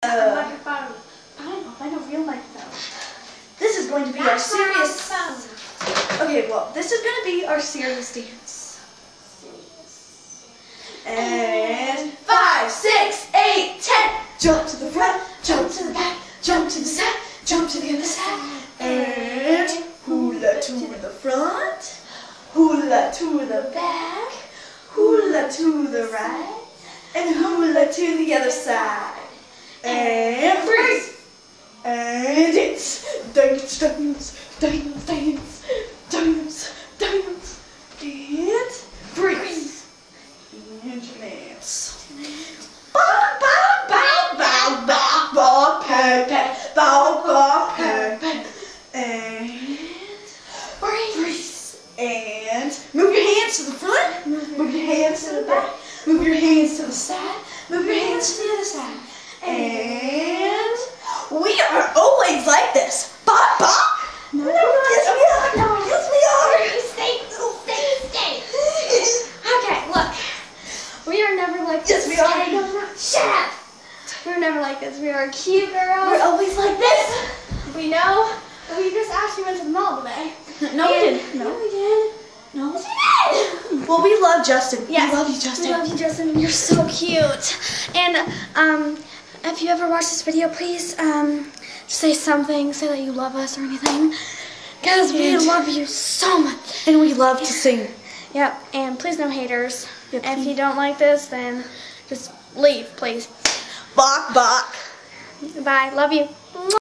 microphone. Fine, I'll find a real microphone. This is going to be our serious. Okay, well, this is going to be our serious dance. And 5, 6, 8, 10. Jump to the front, jump to the back, jump to the side, jump to the other side. And hula to the front, hula to the back, hula to the right, and hula to the other side. And freeze. And it's dance, dance, dance, dance, dance, dance, and freeze. And dance. Bow, bow, bow, bow, bow, bow, pat, pat, bow, bow, pat, pat. And freeze. And move your hands to the front, move your hands to the back, move your hands to the side, move your hands to the other side. And we are always like this. Bop, bop. No, yes, we are. No, yes, we are. Stay. Okay, look. We are never like this. Yes, we are. Shut up. We're never like this. We are cute girls. We're always like this. We know. We just asked you into the mall today. No, we didn't. No, we did. No, we did. Well, we love Justin. Yes. We love you, Justin. We love you, Justin. You're so cute. And if you ever watch this video, please say something. Say that you love us or anything. Because we love you so much. And we love to sing. Yep. And please no haters. Yep. If you don't like this, then just leave, please. Bok, bok. Bye. Love you.